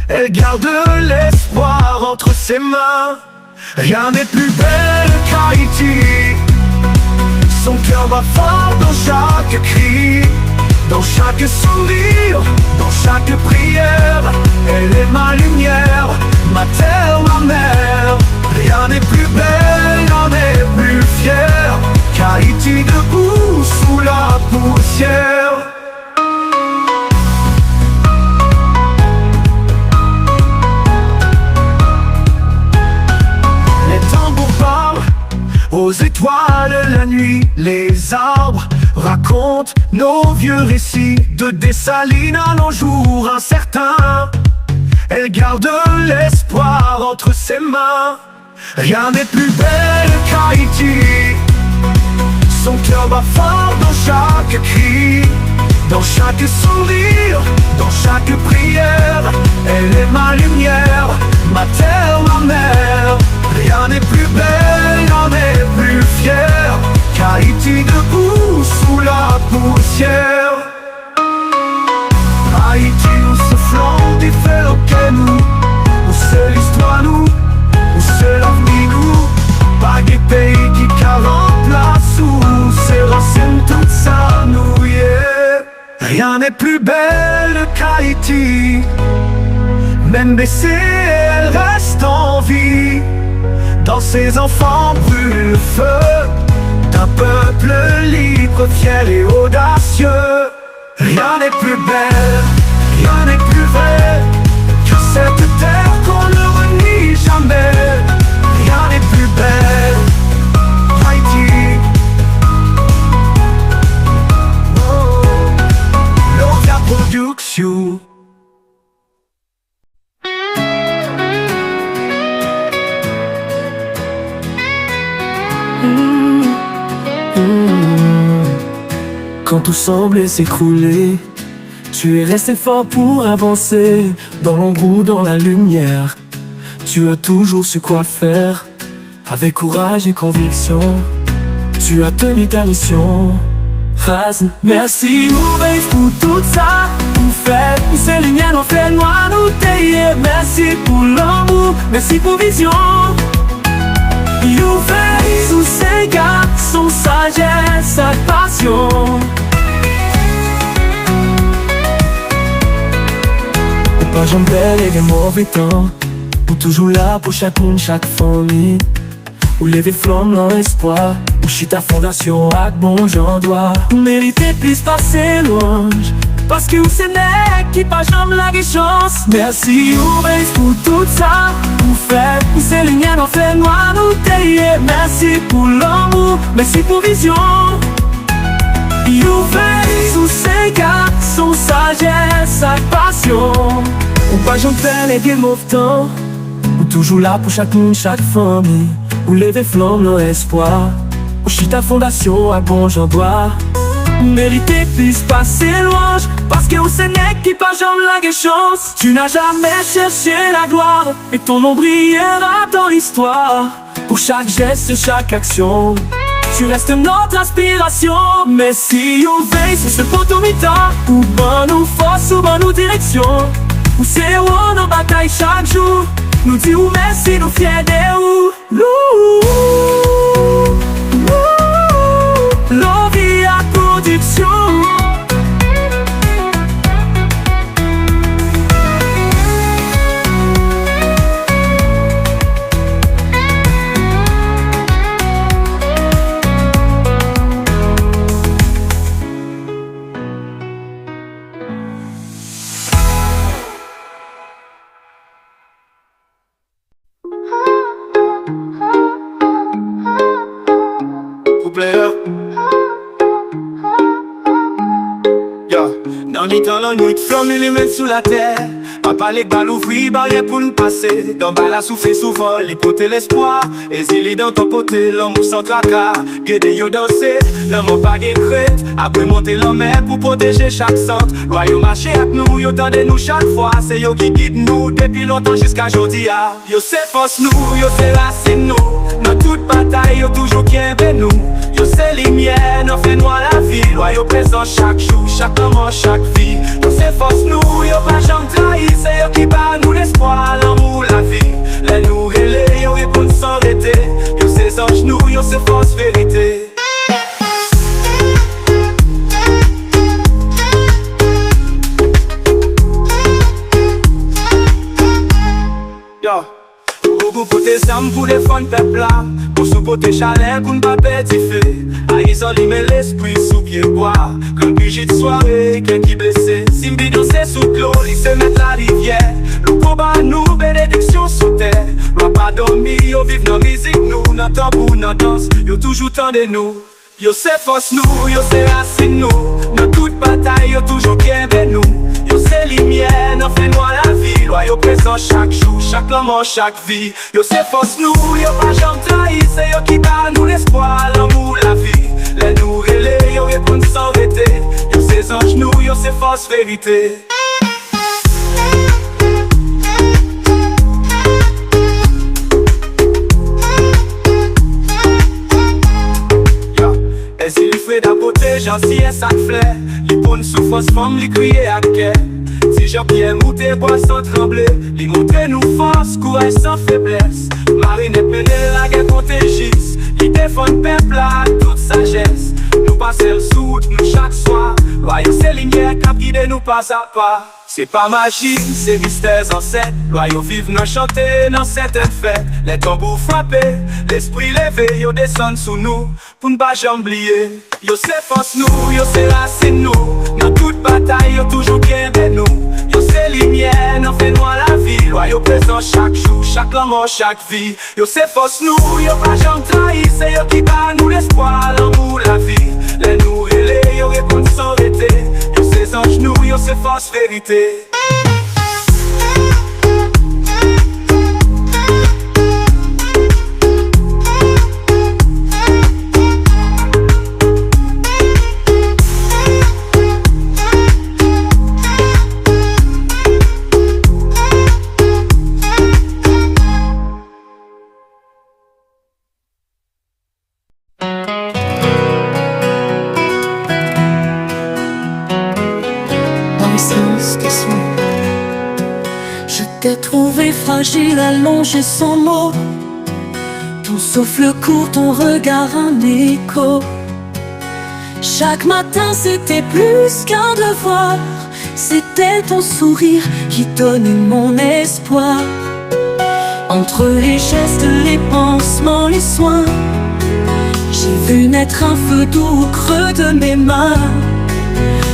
[SPEAKER 3] elle garde l'espoir entre ses mains. Rien n'est plus belle qu'Haïti. Son cœur bat fort dans chaque cri, dans chaque sourire, dans chaque prière. Elle est ma lumière, ma terre, ma mère. Rien n'est plus belle, rien n'est plus fier qu'Haïti debout sous la poussière. Les tambours parlent aux étoiles la nuit, les arbres racontent nos vieux récits. De Dessalines à nos jours incertains, elle garde l'espoir entre ses mains. Rien n'est plus belle qu'Haïti. Son cœur bat fort dans chaque cri, dans chaque sourire, dans chaque prière. Elle est ma lumière, ma terre, ma mère. Rien n'est plus belle, rien n'est plus fier qu'Haïti debout sous la poussière. Haïti où soufflant des fers que nous, où c'est l'histoire nous, où c'est l'avenir nous. Pas des pays qui calent place, où c'est racines tout ça nous, yeah. Rien n'est plus belle qu'Haïti. Même baissée, elle reste en vie. Dans ses enfants brûle le feu d'un peuple libre, fier et audacieux. Rien n'est plus belle, rien n'est plus vrai que cette terre qu'on ne renie jamais. Rien n'est plus belle.
[SPEAKER 4] Quand tout semblait s'écrouler, tu es resté fort pour avancer. Dans l'ombre ou dans la lumière, tu as toujours su quoi faire. Avec courage et conviction, tu as tenu ta mission. Merci Mouveille pour tout ça. Vous faites pousser les miennes, on fait noir nous tailler. Merci pour l'amour, merci pour vision. You veille sous ces gars, son sagesse, sa passion. Ou pas j'embelle les mauvais temps, ou toujours là pour chaque monde, chaque famille. Ou lever flamme dans l'espoir, ou chie ta fondation avec bon j'en dois. Ou mériter plus passer louange, parce que vous c'est nec qui pas jamais la chance. Merci ou veille pour tout ça. Vous faites pousser les miennes, on fait noir nous tailler. Merci pour l'amour, merci pour vision. You veille sous ces gars, son sagesse, sa passion. Ou pas j'en fais les game of temps, ou toujours là pour chaque monde, chaque famille. Ou lever flamme dans l'espoir, ou chie ta fondation à bon j'en dois. Mériter plus passer louange, parce que vous c'est nec qui pas jamais la chance. Tu n'as jamais cherché la gloire, et ton nom brillera dans l'histoire. Pour chaque geste, chaque action, tu restes notre inspiration. Mais si on veille sur ce poteau mi-temps, ou ben nous force, ou ben nous direction. Ou c'est où on en bataille chaque jour, nous dit ou merci, nous fiers des ou. L'envie à production. Dans les temps, la nuit, flamme les mettre sous la terre. Papa les balles ouvrir, barrière pour nous passer. Dans bas la souffler souvent, les poter l'espoir. Exilé dans ton côté, l'amour sans tracas. Guédé yo danser, l'amour pas de crête. Après monter la mer pour protéger chaque centre. Royaume marché avec nous, yo tendez nous chaque fois. C'est yo qui guide nous depuis longtemps jusqu'à aujourd'hui. Yo c'est force nous, yo c'est racine nous. Dans toute bataille, yo toujours qui aime nous. Yo c'est lumière, nous fait noir la vie. Yo présent chaque jour, chaque moment, chaque vie. Yo c'est force nous, yo pas jamais trahi. C'est yo qui bat nous l'espoir, l'amour, la vie. Les nous relais, yo répondent sans arrêter. Yo c'est ange nous, yo c'est force vérité. Yo, pour porter sam pour défendre peuple là. Pour supporter chaleur qu'on ne pas perdre feu. À isoler mais l'esprit sous pied bois. Comme bougie de soirée, quelqu'un qui blessé. Si m'bidon c'est sous clos, il se met la rivière. Le combat nous, bénédiction sous terre. L'on pas dormir, yo vive nos musique nous. Nos tambour, nos danse, yo toujours tant de nous. Yo c'est force nous, yo c'est racine nous. Dans toute bataille, yo toujours bien ben nous. Yo c'est lumière, nous fait noir la vie. Yo présent chaque jour, chaque moment, chaque vie. Yo c'est force nous, yo pas jamais trahi. C'est yo qui bat nous l'espoir, l'amour, la vie. Les nous relais, yo répondent sans arrêter. Yo c'est ange nous, yo c'est force vérité. Et si le fait d'apporter, j'en si et ça te flait. Les bonnes souffrances, femmes, les crier à guerre. Si Jean-Pierre mouté, bois sans trembler. Les montrer nous force, courage sans faiblesse. Marine et Penel, la guerre contégisse. Ils défendent peuple à toute sagesse. Nous passons le soute, nous chaque soir. Royaume c'est lumière, cap guide nous pas à pas. C'est pas magie, c'est mystères ancêtres. Royaume vive, nous chanter dans certaines fêtes. Les tambours frappés, l'esprit levé, yo descend sous nous. Pour ne pas jamais oublier. Yo c'est force nous, yo c'est racine nous. Dans toute bataille, yo toujours bien ben nous. Yo c'est lumière, nous fait noir la vie. Yo présent chaque jour, chaque moment, chaque vie. Yo c'est force nous, yo pas jamais trahi. C'est yo qui bat nous l'espoir, l'amour, la vie. Les nous relais, yo répondent sans arrêter. Yo c'est ange nous, yo c'est force vérité. long et sans mots. Tout sauf le court, ton regard un écho. Chaque matin c'était plus qu'un devoir, c'était ton sourire qui donnait mon espoir. Entre les gestes, les pansements, les soins, j'ai vu naître un feu doux au creux de mes mains.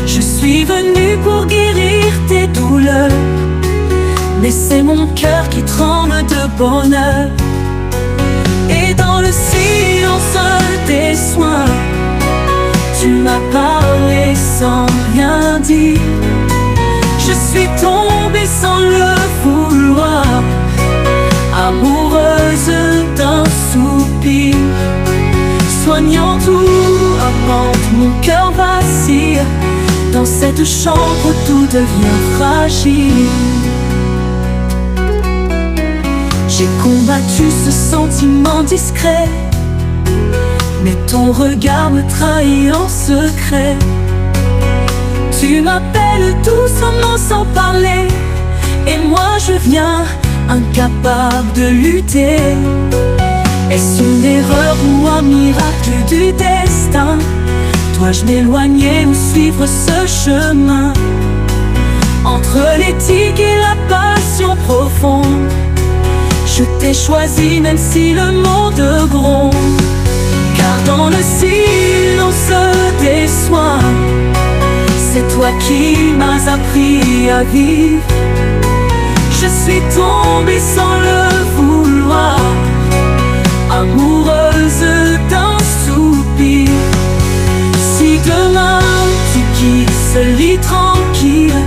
[SPEAKER 4] Je suis venu pour guérir tes douleurs, mais c'est mon cœur qui tremble de bonheur. Et dans le silence des soins, tu m'as parlé sans rien dire. Je suis tombée sans le vouloir, amoureuse d'un soupir. Soignant tout avant que mon cœur vacille, dans cette chambre tout devient fragile. J'ai combattu ce sentiment discret, mais ton regard me trahit en secret. Tu m'appelles doucement sans parler, et moi je viens incapable de lutter. Est-ce une erreur ou un miracle du destin? Dois-je m'éloigner ou suivre ce chemin? Entre l'éthique et la passion profonde, je t'ai choisi même si le monde gronde. Car dans le silence des soins, c'est toi qui m'as appris à vivre. Je suis tombée sans le vouloir, amoureuse d'un soupir. Si demain tu quittes ce lit tranquille,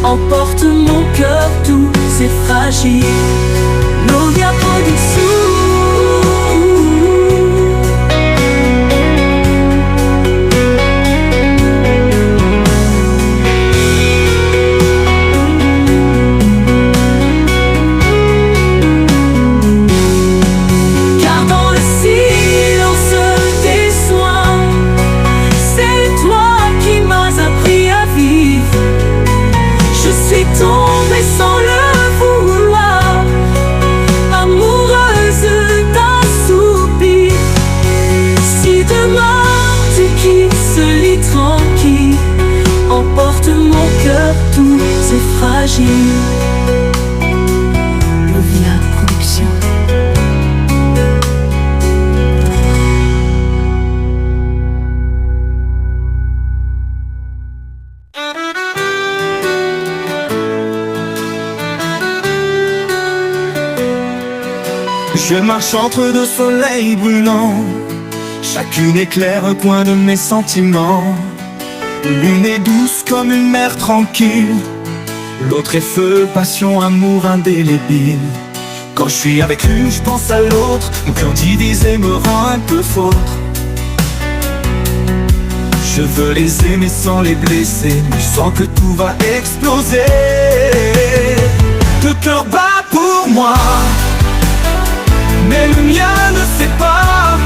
[SPEAKER 4] emporte mon cœur doux et fragile. Novia Production. Tombée sans le vouloir, amoureuse d'un soupir. Si demain tu quittes ce lit tranquille, emporte mon cœur tout c'est fragile. Novia Production.
[SPEAKER 3] Je marche entre deux soleils brûlants, chacune éclaire un coin de mes sentiments. L'une est douce comme une mer tranquille, l'autre est feu, passion, amour indélébile. Quand je suis avec l'une, je pense à l'autre, mon cœur divisé me rend un peu faute. Je veux les aimer sans les blesser, mais je sens que tout va exploser. Le cœur bat pour moi, mais le mien ne sait pas.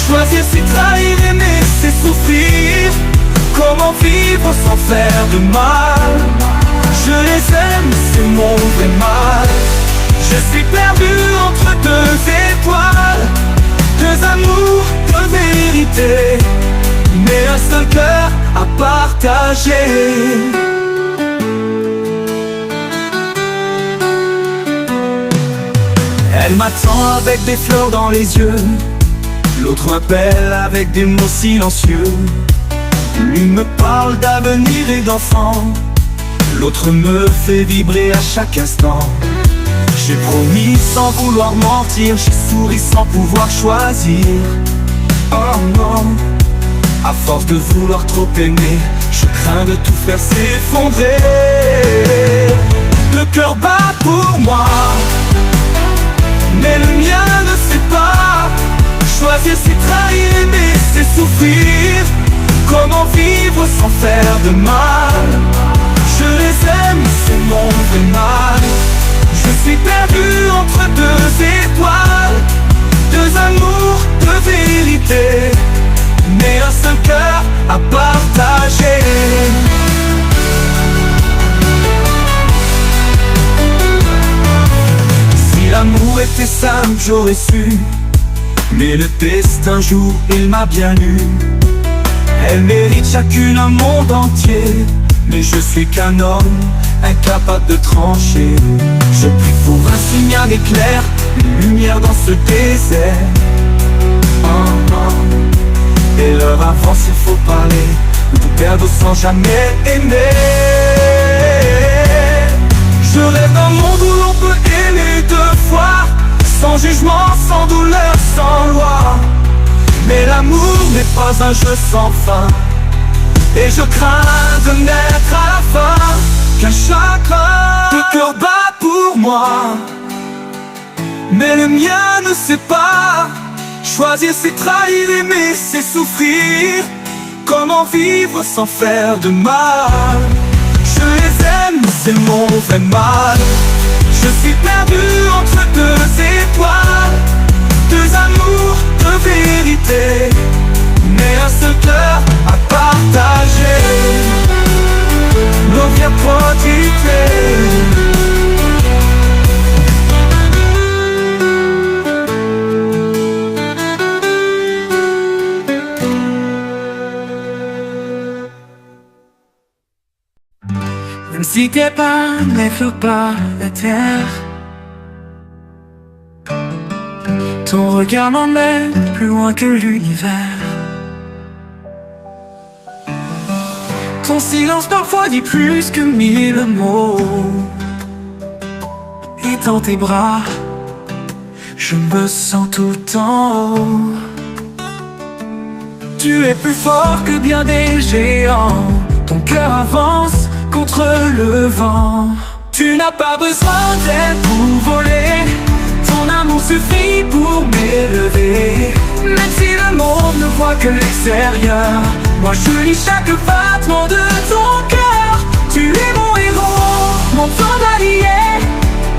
[SPEAKER 3] Choisir c'est trahir, aimer c'est souffrir. Comment vivre sans faire de mal? Je les aime, c'est mon vrai mal. Je suis perdu entre deux étoiles, deux amours, deux vérités, mais un seul cœur à partager. Elle m'attend avec des fleurs dans les yeux, l'autre m'appelle avec des mots silencieux. L'une me parle d'avenir et d'enfants, l'autre me fait vibrer à chaque instant. J'ai promis sans vouloir mentir, j'ai souri sans pouvoir choisir. Oh non, à force de vouloir trop aimer, je crains de tout faire s'effondrer. Le cœur bat pour moi, mais le mien ne sait pas. Choisir c'est trahir, aimer c'est souffrir. Comment vivre sans faire de mal? Je les aime, c'est mon vrai mal. Je suis perdu entre deux étoiles, deux amours, deux vérités, mais un seul cœur à partager. Si l'amour l'amour était simple, j'aurais su. Mais le destin, un jour, il m'a bien eu. Elle mérite chacune un monde entier. Mais je suis qu'un homme, incapable de trancher. Je prie pour un signal éclair, une lumière dans ce désert. Et l'heure avance, il faut parler, ou perdre sans jamais aimer. Je rêve d'un monde où l'on peut aimer deux fois, sans jugement, sans douleur, sans loi. Mais l'amour n'est pas un jeu sans fin, et je crains de n'être à la fin qu'un chagrin. Le cœur bat pour moi, mais le mien ne sait pas. Choisir c'est trahir, aimer c'est souffrir. Comment vivre sans faire de mal? Je les aime, c'est mon vrai mal. Je suis perdu entre deux étoiles, deux amours, deux vérités, mais un seul cœur à partager. L'eau vient protéger.
[SPEAKER 4] Même si tes pas n'effleurent pas la terre, ton regard m'emmène plus loin que l'univers. Ton silence parfois dit plus que mille mots. Et dans tes bras, je me sens tout en haut. Tu es plus fort que bien des géants. Ton cœur avance contre le vent. Tu n'as pas besoin d'aide pour voler. Ton amour suffit pour m'élever. Même si le monde ne voit que l'extérieur, moi je lis chaque battement de ton cœur. Tu es mon héros, mon tendre allié,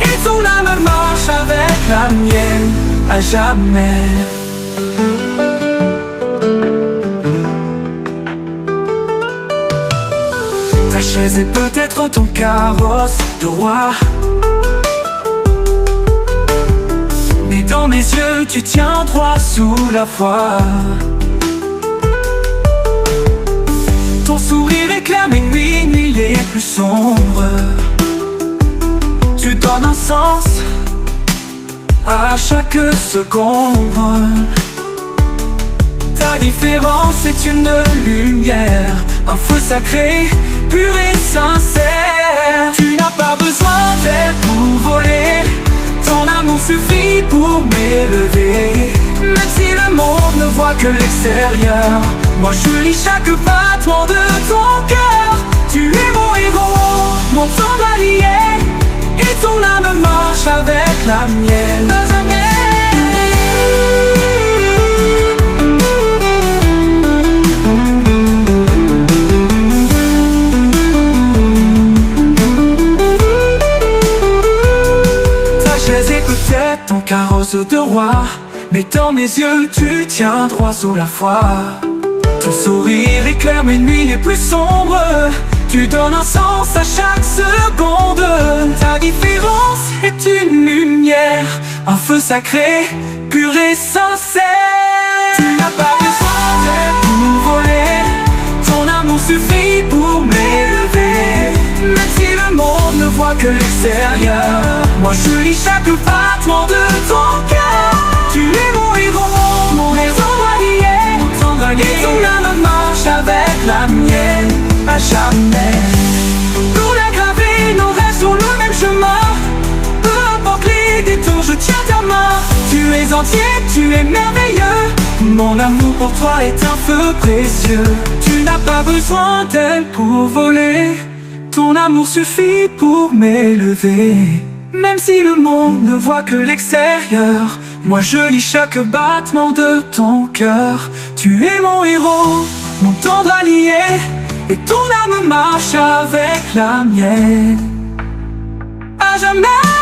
[SPEAKER 4] et ton âme marche avec la mienne à jamais. Ta chaise est peut-être ton carrosse de roi, mais dans mes yeux tu tiens droit sous la foi. Ton sourire éclaire mes nuits les plus sombres. Tu donnes un sens à chaque seconde. Ta différence est une lumière, un feu sacré, pur et sincère. Tu n'as pas besoin d'aide pour voler. Ton amour suffit pour m'élever. Même si le monde ne voit que l'extérieur, moi je lis chaque battement de ton cœur. Tu es mon héros, mon tendre allié, et ton âme marche avec la mienne. Peut-être ton carrosse de roi, mais dans mes yeux tu tiens droit sous la foi. Ton sourire éclaire mes nuits les plus sombres. Tu donnes un sens à chaque seconde. Ta différence est une lumière, un feu sacré, pur et sincère. Tu n'as pas besoin d'aide pour voler. Ton amour suffit pour m'élever. Même si le monde ne voit que l'extérieur, moi je lis chaque battement de ton cœur. Tu es mon héros, mon tendre allié, et ton âme marche avec la mienne à jamais. Pour l'aggraver, nos rêves sur le même chemin. Peu importe les détours, je tiens ta main. Tu es entier, tu es merveilleux. Mon amour pour toi est un feu précieux. Tu n'as pas besoin d'elle pour voler. Ton amour suffit pour m'élever. Même si le monde ne voit que l'extérieur, moi je lis chaque battement de ton cœur. Tu es mon héros, mon tendre allié, et ton âme marche avec la mienne à jamais.